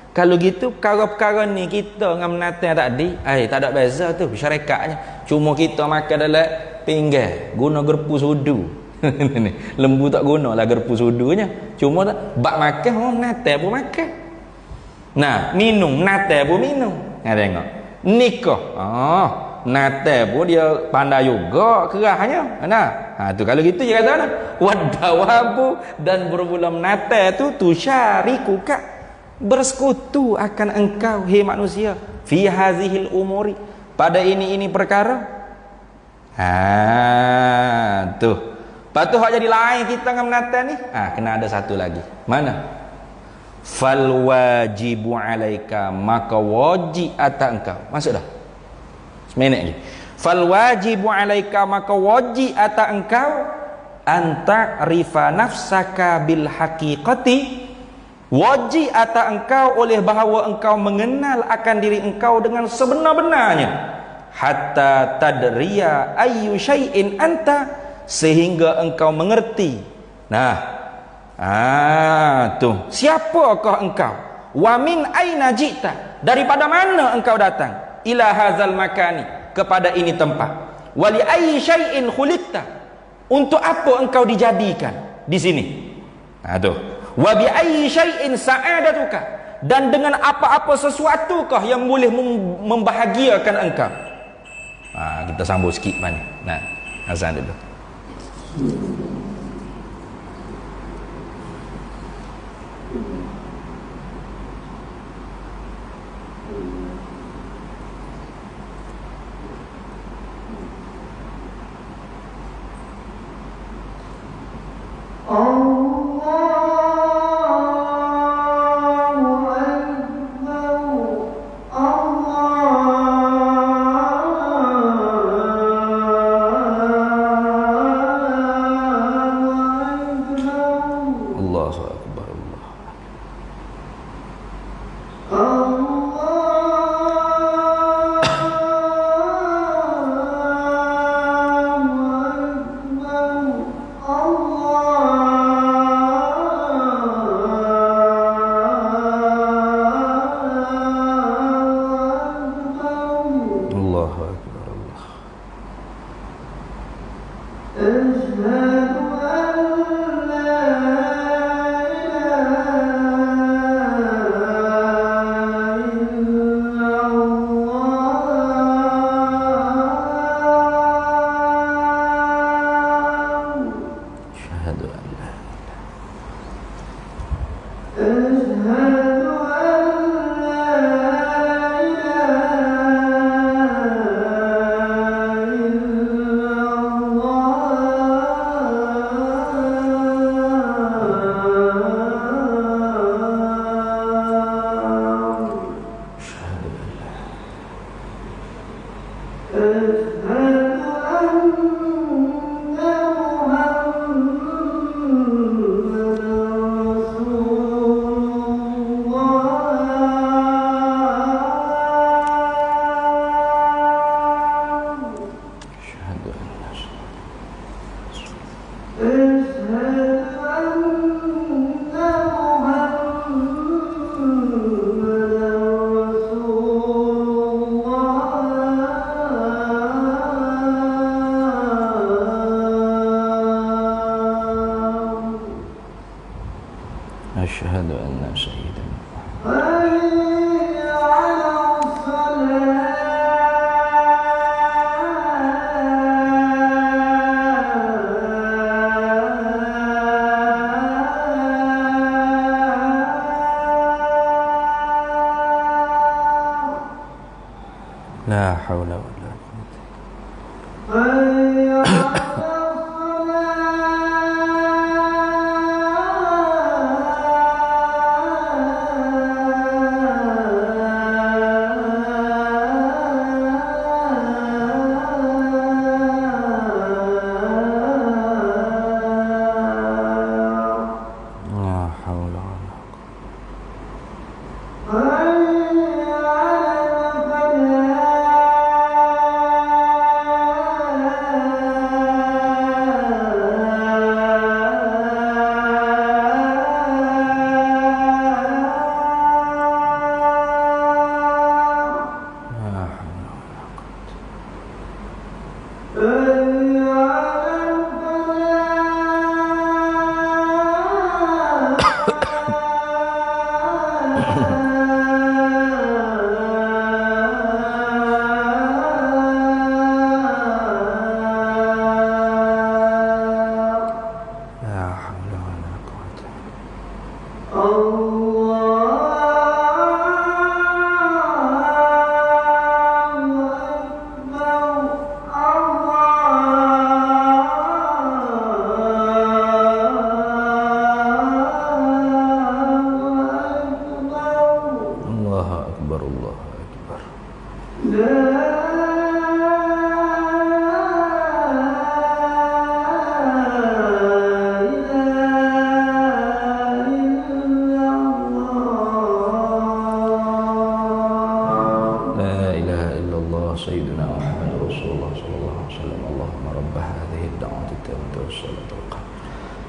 Kalau gitu perkara-perkara ni kita dengan menatang tadi, tak ada beza tu syariatnya. Cuma kita makan dalam pinggan guna gerpu sudu. Lembu tak gunalah gerpu sudunya. Cuma tak bak makan menatang pun makan. Nah, minum menatang pun minum. Tengok. Nikah. Natal pun dia pandai juga kerahnya. Tu kalau gitu dia kata nah, wadawabu, dan berbulan Natal tu syarikuka, bersekutu akan engkau hai manusia fi hazihil umuri, pada ini perkara. Tu. Lepas tu hak jadi lain kita dengan Natal ni. Kena ada satu lagi. Mana? Fal wajibu alaika, maka wajib atas engkau. Masuk dah. Seminit lagi. Fal wajibu alaika, maka wajib atas engkau anta rifa nafsaka bil haqiqati, wajib atas engkau oleh bahawa engkau mengenal akan diri engkau dengan sebenar-benarnya, hatta tadriya ayyu syai'in anta, sehingga engkau mengerti. Siapakah engkau? Wa min aina jita, daripada mana engkau datang? Ila hazal makani, kepada ini tempat. Wali ayyi syai'in khuliqta, untuk apa engkau dijadikan di sini. Wa bi ayyi syai'in sa'adatuka, dan dengan apa-apa sesuatukah yang boleh membahagiakan engkau. Kita sambung sikit mana. Azan dulu. Asyhadu anna sayyidina la haula wala quwwata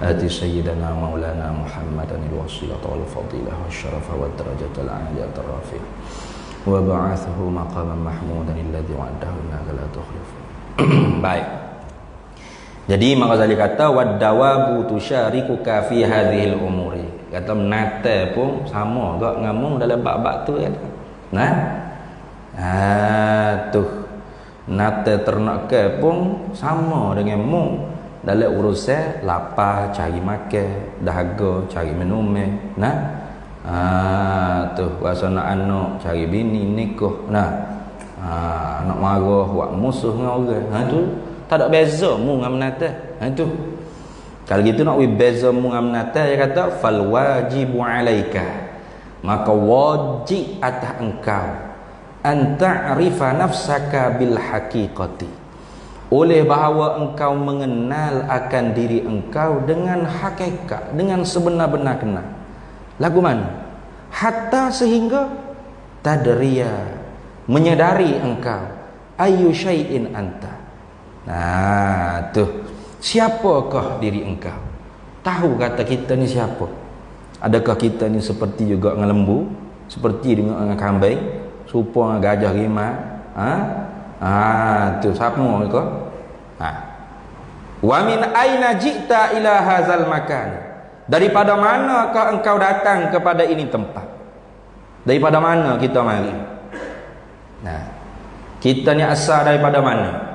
آتِ سيدنا مولانا محمدا الوسيلة والفضيلة والشرف والدرجة العالية الرفيعة وبعثه مقاما محمودا الذي وعده إنك لا تخلف. Baik. Jadi Imam Ghazali kata wadawabu tusyarikuka fi hadhil umuri. Kata menate pun sama gak ngamung dalam bab-bab tu kan. Nah. Tuh. Nate ternak ke pun sama dengan mung dalam urusan lapar cari makan, dahaga cari minum. Nah. Tuh kuasa nak anak cari bini nikah. Nah. Nak marah buat musuh dengan orang. Tu tak ada beza mu dengan menata. Tu. Kalau gitu nak beza mu dengan menata, dia kata fal wajibu alaika. Maka wajib atas engkau an ta'rifa nafsaka bil haqiqati. Oleh bahawa engkau mengenal akan diri engkau dengan hakikat, dengan sebenar-benar kenal. Lagu mana? Hatta sehingga tadriya, menyadari engkau ayu syai'in anta. Nah, tuh. Siapakah diri engkau? Tahu kata kita ni siapa? Adakah kita ni seperti juga dengan lembu, seperti dengan kambing, serupa dengan gajah rimau? Tu sama ke? Wa min aina ji'ta ila hadzal makan? Daripada manakah engkau datang kepada ini tempat? Daripada mana kita mari? Nah, kita ni asal daripada mana?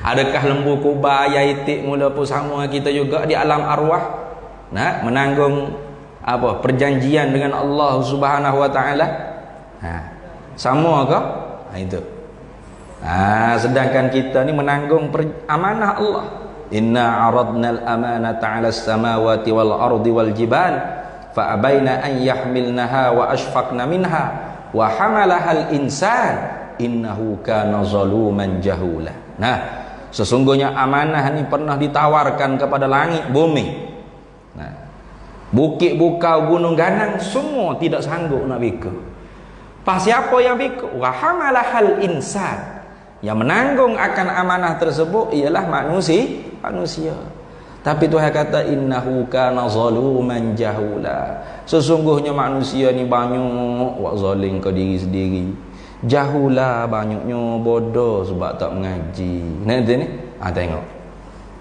Adakah lembu kubah ayah itik mula pun sama kita juga di alam arwah? Nah, menanggung apa? Perjanjian dengan Allah Subhanahu wa taala. Sama ke? Itu. Sedangkan kita ni menanggung amanah Allah. Inna aradna al-amanata 'ala as-samawati wal ardi wal jibal fa abaina an yahmilnaha wa ashfaqna minha wa hamalaha al-insan innahu kana zaluman jahula. Nah, sesungguhnya amanah ni pernah ditawarkan kepada langit bumi. Nah, bukit bukau gunung ganang semua tidak sanggup nak pikul. Pas siapa yang pikul? Wa hamalahal insan. Yang menanggung akan amanah tersebut ialah manusia. Tapi Tuhan kata innahu kana zaluman jahula. Sesungguhnya manusia ni banyak buat zalim ke diri sendiri. Jahula, banyaknya bodoh sebab tak mengaji. Nanti ni tengok.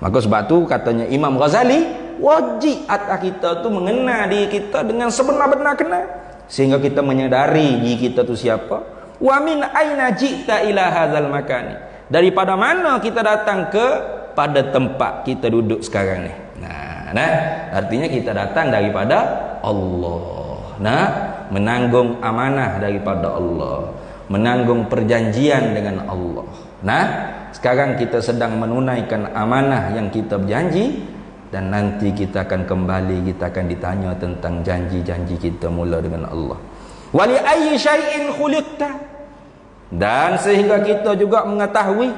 Maka sebab tu katanya Imam Ghazali, wajib atas kita tu mengenal diri kita dengan sebenar-benar kenal, sehingga kita menyadari diri kita tu siapa. Wa min aina ji'ta ila hadzal makani? Daripada mana kita datang ke pada tempat kita duduk sekarang ni? Nah, artinya kita datang daripada Allah. Nah, menanggung amanah daripada Allah, menanggung perjanjian dengan Allah. Nah, sekarang kita sedang menunaikan amanah yang kita berjanji, dan nanti kita akan kembali, kita akan ditanya tentang janji-janji kita mula dengan Allah. Wali ayyi syai'in khuliqta? Dan sehingga kita juga mengetahui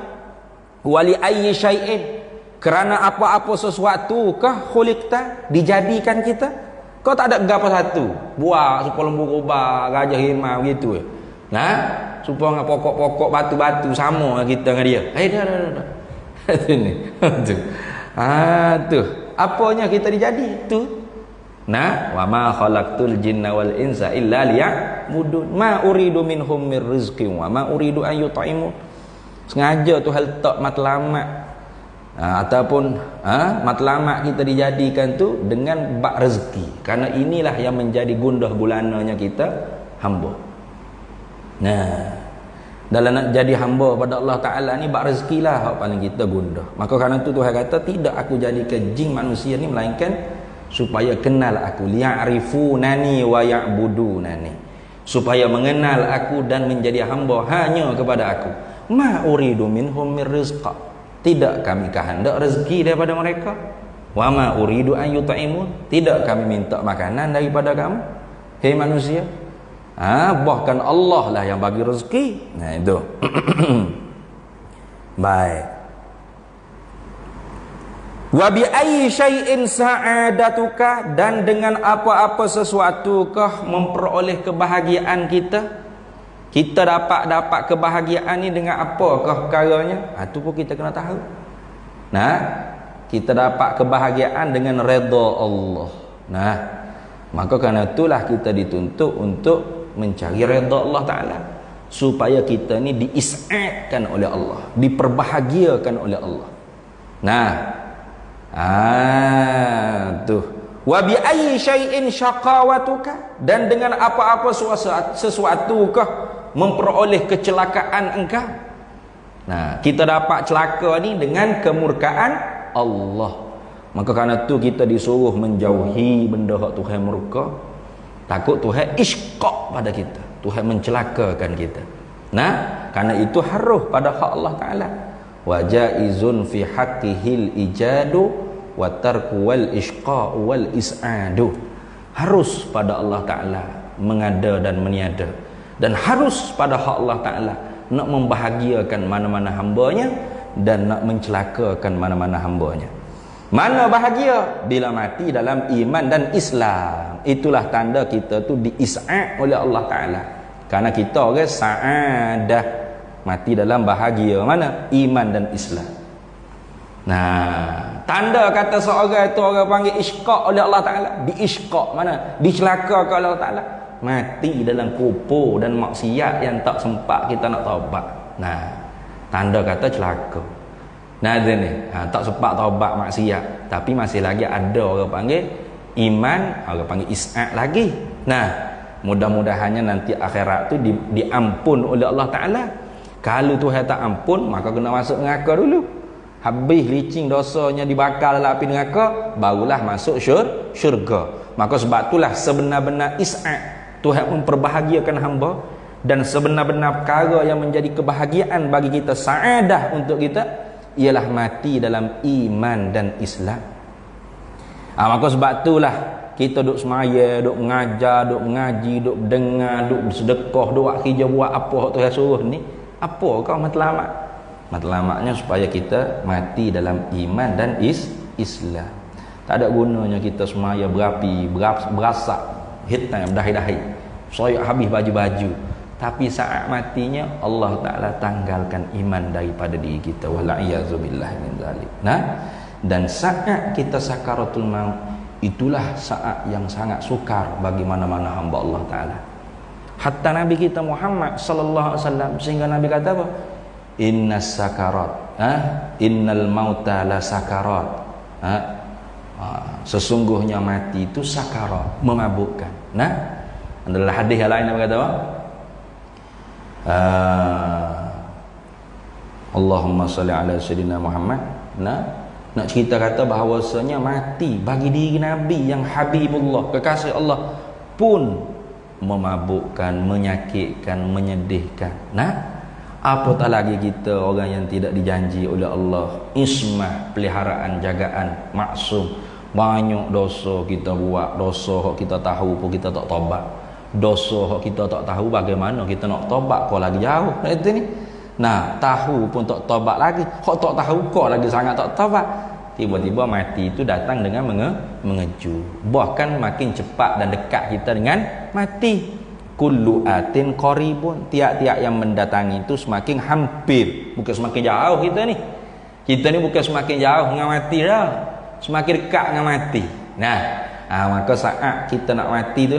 wali ayyi syai'in, kerana apa-apa sesuatu kah khuliqta, dijadikan kita? Kau tak ada gapo satu buah supaya lembu kubah, gajah rimau gitu. Nah, supaya dengan pokok-pokok batu-batu sama kita dengan dia. Dah. Ni. Tu. Tuh. Apanya kita dijadi? Tu. Nah, wa ma khalaqtul jinna wal insa illa liya'budun. Ma uridu minhum mir rizqin wa ma uridu an yut'imun. Sengaja tu hal letak matlamat ataupun matlamat kita dijadikan tu dengan bak rezeki. Karena inilah yang menjadi gundah gulananya kita hamba. Nah, dalam nak jadi hamba pada Allah Ta'ala ni bak rezekilah hak paling kita gundah. Maka kerana tu Tuhan kata tidak aku jadikan jin manusia ni melainkan supaya kenal aku, liya'rifunani wa ya'budunani, supaya mengenal aku dan menjadi hamba hanya kepada aku. Ma uridu minhum mir rizqa, tidak kami kehendak rezeki daripada mereka. Wa ma uridu an yut'imun, tidak kami minta makanan daripada kamu, hei manusia. Bahkan Allah lah yang bagi rezeki. Nah itu. Baik. Wa bi ayyi syai'in sa'adatuka, dan dengan apa-apa sesuatukah memperoleh kebahagiaan kita? Kita dapat kebahagiaan ni dengan apakah perkaranya? Itu pun kita kena tahu. Nah, kita dapat kebahagiaan dengan redha Allah. Nah, maka kerana itulah kita dituntut untuk mencari redha Allah Ta'ala, supaya kita ni diis'adkan oleh Allah, diperbahagiakan oleh Allah. Nah, tuh. Wa bi ayyi syai'in syaqawatuka, dan dengan apa-apa sesuatukah memperoleh kecelakaan engkau? Nah, kita dapat celaka ni dengan kemurkaan Allah. Maka kerana tu kita disuruh menjauhi benda hak Tuhan murka. Takut Tuhan isqaq pada kita, Tuhan mencelakakan kita. Nah, kerana itu harus pada hak Allah Ta'ala. Wa jaizun fi haqqihil ijadu wa tarku wal isqa wal is'adu. Harus pada Allah Ta'ala mengada dan meniada, dan harus pada hak Allah Ta'ala nak membahagiakan mana-mana hambanya dan nak mencelakakan mana-mana hambanya. Mana bahagia? Bila mati dalam iman dan Islam. Itulah tanda kita tu diis'ad oleh Allah Ta'ala. Karena kita orang sa'adah, mati dalam bahagia mana? Iman dan Islam. Nah, tanda kata seorang itu orang panggil isqaq oleh Allah Ta'ala. Diisqaq mana? Dicelakakan oleh Allah Ta'ala. Mati dalam kubur dan maksiat yang tak sempat kita nak taubat. Nah, tanda kata celaka. Nah, ni tak sempat taubat maksiat, tapi masih lagi ada orang panggil iman, orang panggil is'ad lagi. Nah, mudah-mudahannya nanti akhirat tu diampun oleh Allah Ta'ala. Kalau Tuhan tak ampun, maka kena masuk neraka dulu. Habis licin dosanya dibakar dalam api neraka, barulah masuk syurga. Maka sebab itulah sebenar-benar is'ad, Tuhan memperbahagiakan hamba, dan sebenar-benar perkara yang menjadi kebahagiaan bagi kita, sa'adah untuk kita, ialah mati dalam iman dan Islam. Maka sebab itulah kita duk semaya, duk mengajar, duk mengaji, duk dengar, duk bersedekah, duk buat kerja, buat apa Tuhan suruh ni. Apa kau matlamat? Matlamatnya supaya kita mati dalam iman dan Islam. Tak ada gunanya kita semaya berapi, berasak, hitam, dahi-dahi, soyak habis baju-baju, tapi saat matinya Allah Ta'ala tanggalkan iman daripada diri kita. Wal'iyazubillah min zalik. Nah, dan saat kita sakaratul maut, itulah saat yang sangat sukar bagi mana-mana hamba Allah Ta'ala. Hatta Nabi kita Muhammad sallallahu alaihi wasallam, sehingga Nabi kata apa? Innas sakarat, innal mauta la sakarat. Sesungguhnya mati itu sakarat, memabukkan. Nah, adalah hadis yang lain Nabi kata apa? Allahumma salli ala sayyidina Muhammad. Nak cerita kata bahawasanya mati bagi diri Nabi yang Habibullah, kekasih Allah, pun memabukkan, menyakitkan, menyedihkan. Nah, apatah lagi kita orang yang tidak dijanji oleh Allah ismah, peliharaan, jagaan, maksum. Banyak dosa kita buat, dosa kita tahu pun kita tak taubat. Dosa kita tak tahu, bagaimana kita nak taubat? Kau lagi jauh itu ni. Nah, tahu pun tak taubat lagi. Kau tak tahu, kau lagi sangat tak taubat. Tiba-tiba mati itu datang dengan mengejut. Bahkan makin cepat dan dekat kita dengan mati. Kullu atin qaribun, tiap-tiap yang mendatangi itu semakin hampir, bukan semakin jauh kita ni. Kita ni bukan semakin jauh dengan mati dah, semakin dekat dengan mati. Nah, Maka saat kita nak mati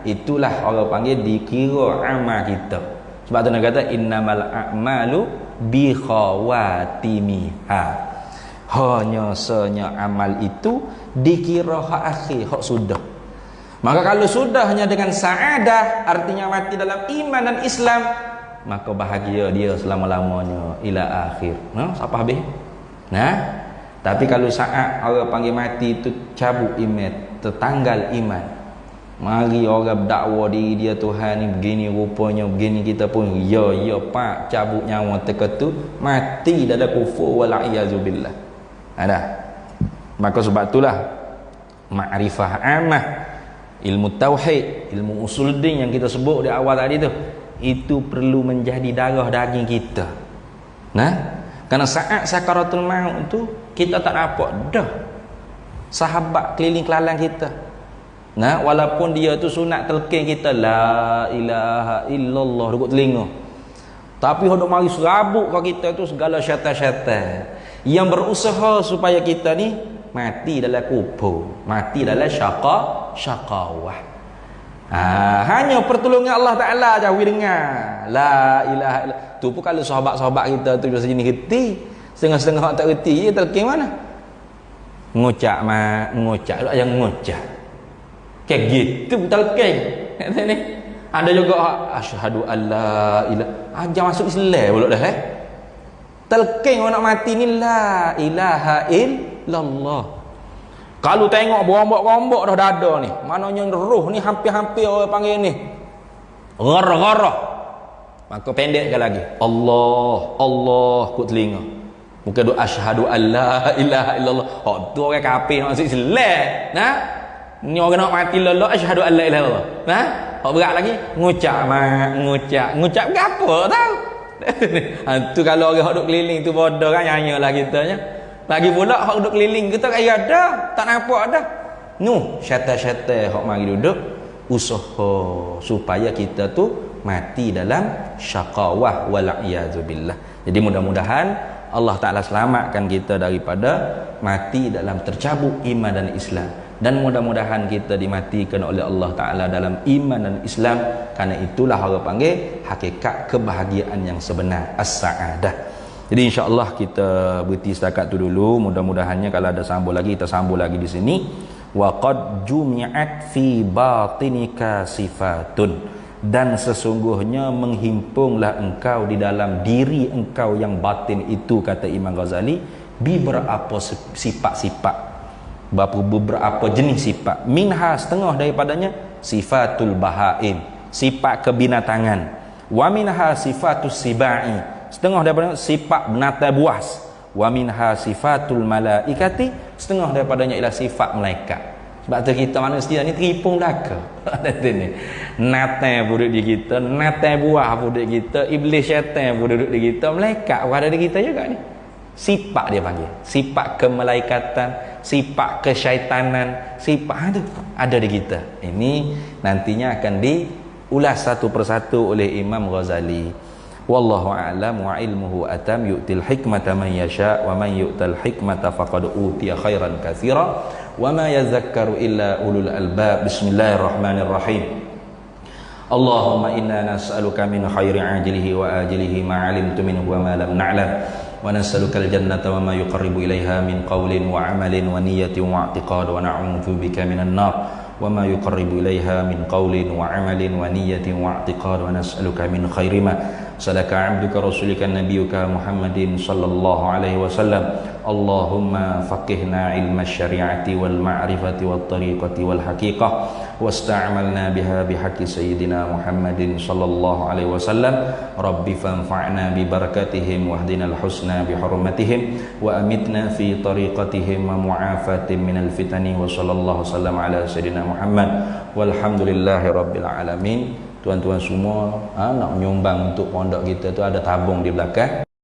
itulah orang panggil dikira amal kita. Sebab tu nak kata innamal a'malu bi khawatimiha. Hanya amal itu dikira hak akhir, hak sudah. Maka kalau sudah hanya dengan sa'adah, artinya mati dalam iman dan Islam, maka bahagia dia selama-lamanya ila akhir. Siapa habis? Tapi kalau saat orang panggil mati itu cabut iman, tertanggal iman. Mari orang dakwa diri dia Tuhan ni begini rupanya, begini kita pun ya pak cabut nyawa terketu, mati dalam kufur wal iazubillah. Maka sebab itulah ma'rifah amah, ilmu tauhid, ilmu usul din yang kita sebut di awal tadi tu, itu perlu menjadi darah daging kita. Kerana saat sakaratul maut tu kita tak nampak dah sahabat keliling kelalang kita. Walaupun dia tu sunat telkin kita la ilaha illallah dekat telinga, tapi hendak mari serabut kat kita tu segala syaitan-syaitan yang berusaha supaya kita ni mati dalam kubur, mati dalam syaqawah. Hanya pertolongan Allah Ta'ala je we dengar la ilaha illallah. Tu pun kalau sahabat-sahabat kita tu biasa jenis reti, setengah-setengah tak reti, terkin mana? Ngucap yang ngucap. Kayak gitu telkin. Ni. Ada juga asyhadu alla ilaha. Jangan masuk Islam pula dah Telkin orang nak mati ni la ilaha illallah. Kalau tengok berombak-rombak dah dada ni, maknanya roh ni hampir-hampir orang panggil ni gharah-gharah. Maka pendekkan lagi Allah kut telinga. Bukan doa asyhadu alla ilaha illallah. Tu orang kafir nak masuk Islam. Ni orang nak mati lelak asyhadu alla ilaha illallah. Hak berat lagi ngucap ke apa tahu. Tu kalau orang hak duk keliling tu bodoh kan nyanyalah kitanya. Lagi pula hak duduk keliling kita kaya dah, tak nampak dah. Syaitan-syaitan hak mari duduk usaha supaya kita tu mati dalam syaqawah wal iazubillah. Jadi mudah-mudahan Allah Ta'ala selamatkan kita daripada mati dalam tercabut iman dan Islam. Dan mudah-mudahan kita dimatikan oleh Allah Ta'ala dalam iman dan Islam. Karena itulah orang panggil hakikat kebahagiaan yang sebenar, as-sa'adah. Jadi insya-Allah kita berhenti setakat tu dulu. Mudah-mudahannya kalau ada sambung lagi kita sambung lagi di sini. Wa qad jumi'at fi batinika sifatun, dan sesungguhnya menghimpunglah engkau di dalam diri engkau yang batin itu, kata Imam Ghazali, beberapa sifat-sifat, beberapa jenis sifat. Minha, setengah daripadanya, sifatul bahaim, sifat kebinatangan. Wa minha sifatus sibai, setengah daripada sifat binatang buas. Wa minha sifatul malaikati, setengah daripadanya ialah sifat malaikat. Sebab tu kita manusia ni teripung belaka. Natang pun duduk di kita, natang buah pun duduk di kita, iblis syaitan pun duduk di kita, malaikat pun ada di kita juga ni. Sifat dia panggil, sifat kemalaikatan, sifat kesyaitanan, sifat tu ada di kita. Ini nantinya akan diulas satu persatu oleh Imam Ghazali. Wallahu a'lam wa ilmuhu atam yu'til hikmata man yasha wa man yu'tal hikmata faqad utiya khairan katsira wa ma yadhakkaru illa ulul albab. Bismillahirrahmanirrahim. Allahumma inna nas'aluka min khairi ajilihi wa ajilihi ma 'alimtu minhu wa ma lam na'lam wa nas'aluka al-jannata wa ma yuqarribu ilaiha min qawlin wa 'amalin wa niyyatin wa i'tiqad wa na'udzu bika minan nar wa ma yuqarribu ilaiha min qawlin wa 'amalin wa niyyatin wa i'tiqad wa nas'aluka min khairi ma salaka 'abduka rasulika nabiyyuka Muhammadin sallallahu alaihi wasallam. Allahumma faqihna ilma syari'ati wal ma'rifati wat tariqati wal haqiqah wasta'malna biha bihaqqi sayyidina Muhammadin sallallahu alaihi wasallam. Rabbi fanfa'na bi barakatihim wahdinal husna bi hurmatihim wa amitna fi tariqatihim wa mu'afatin minal fitani wa sallallahu sallam ala sayyidina Muhammad walhamdulillahi rabbil alamin. Tuan-tuan semua nak menyumbang untuk pondok kita tu ada tabung di belakang.